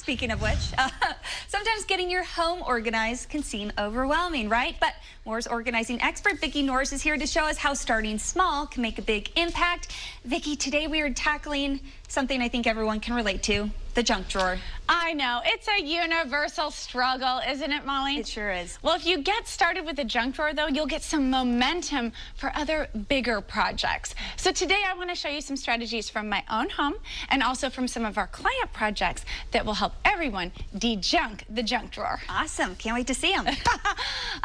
Speaking of which, sometimes getting your home organized can seem overwhelming, right? But Moore's organizing expert Vicki Norris is here to show us how starting small can make a big impact. Vicki, today we are tackling something I think everyone can relate to, the junk drawer. I know, it's a universal struggle, isn't it, Molly? It sure is. Well, if you get started with the junk drawer, though, you'll get some momentum for other bigger projects. So today I want to show you some strategies from my own home and also from some of our client projects that will help everyone de-junk the junk drawer. Awesome. Can't wait to see them.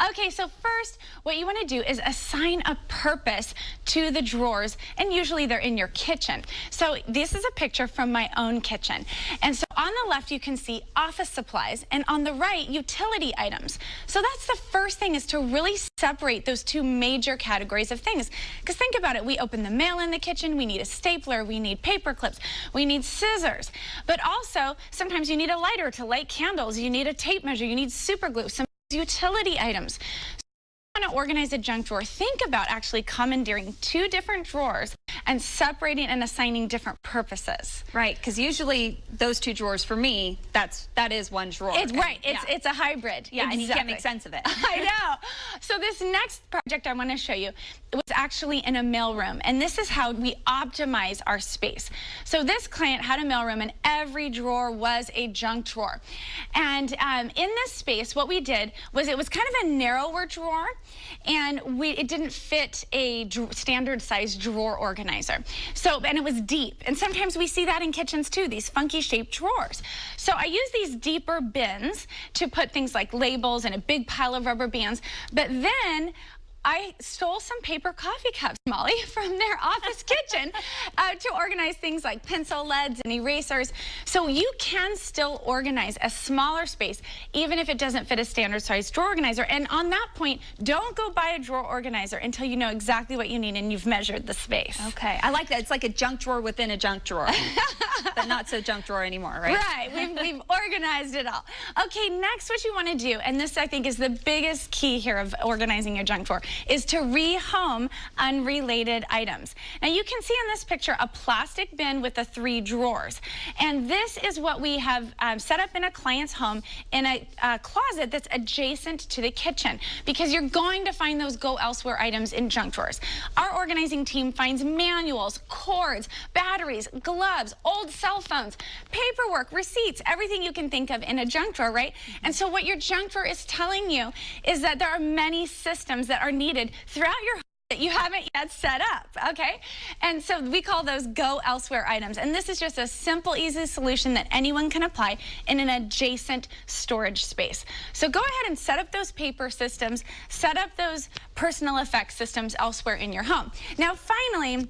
Okay, so first, what you want to do is assign a purpose to the drawers, and usually they're in your kitchen. So this is a picture from my own kitchen. And so on the left, you can see office supplies, and on the right, utility items. So that's the first thing, is to really separate those two major categories of things. Because think about it, we open the mail in the kitchen, we need a stapler, we need paper clips, we need scissors. But also, sometimes you need a lighter to light candles, you need a tape measure, you need super glue, some utility items. So if you want to organize a junk drawer, think about actually commandeering two different drawers and separating and assigning different purposes. Right, because usually those two drawers for me, that is one drawer. It's right. It's a hybrid. Yeah, exactly. And you can't make sense of it. I know. So this next project I want to show you was actually in a mailroom, and this is how we optimize our space. So this client had a mailroom, and every drawer was a junk drawer. And in this space, what we did was, it was kind of a narrower drawer, and it didn't fit a standard size drawer organizer. So, and it was deep, and sometimes we see that in kitchens too, these funky shaped drawers. So I use these deeper bins to put things like labels and a big pile of rubber bands, but then I stole some paper coffee cups, Molly, from their office kitchen to organize things like pencil leads and erasers. So you can still organize a smaller space, even if it doesn't fit a standard size drawer organizer. And on that point, don't go buy a drawer organizer until you know exactly what you need and you've measured the space. Okay, I like that. It's like a junk drawer within a junk drawer, but not so junk drawer anymore, right? Right, we've organized it all. Okay, next what you want to do, and this I think is the biggest key here of organizing your junk drawer, is to rehome unrelated items. Now you can see in this picture a plastic bin with the 3 drawers. And this is what we have set up in a client's home in a closet that's adjacent to the kitchen, because you're going to find those go elsewhere items in junk drawers. Our organizing team finds manuals, cords, batteries, gloves, old cell phones, paperwork, receipts, everything you can think of in a junk drawer, right? And so what your junk drawer is telling you is that there are many systems that are needed throughout your home that you haven't yet set up, okay? And so we call those go elsewhere items. And this is just a simple, easy solution that anyone can apply in an adjacent storage space. So go ahead and set up those paper systems, set up those personal effects systems elsewhere in your home. Now, finally,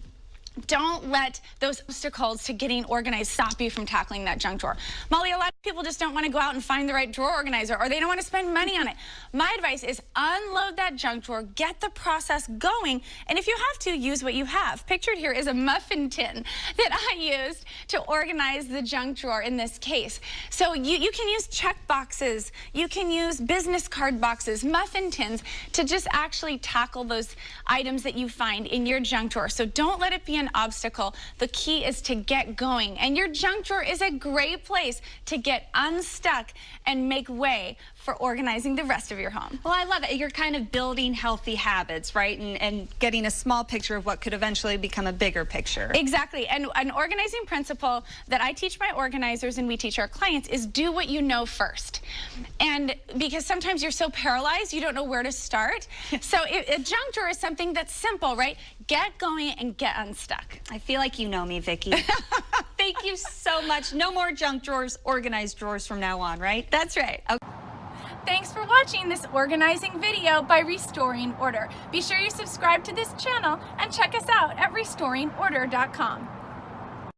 don't let those obstacles to getting organized stop you from tackling that junk drawer. Molly, a lot of people just don't want to go out and find the right drawer organizer, or they don't want to spend money on it. My advice is unload that junk drawer, get the process going, and if you have to, use what you have. Pictured here is a muffin tin that I used to organize the junk drawer in this case. So you can use check boxes, you can use business card boxes, muffin tins to just actually tackle those items that you find in your junk drawer. So don't let it be an obstacle. The key is to get going, and your junk drawer is a great place to get unstuck and make way for organizing the rest of your home. Well, I love it. You're kind of building healthy habits, right? And getting a small picture of what could eventually become a bigger picture. Exactly. And an organizing principle that I teach my organizers and we teach our clients is do what you know first. And because sometimes you're so paralyzed, you don't know where to start. So a junk drawer is something that's simple, right? Get going and get unstuck. I feel like you know me, Vicki. Thank you so much. No more junk drawers, organized drawers from now on, right? That's right. Okay. Thanks for watching this organizing video by Restoring Order. Be sure you subscribe to this channel and check us out at restoringorder.com.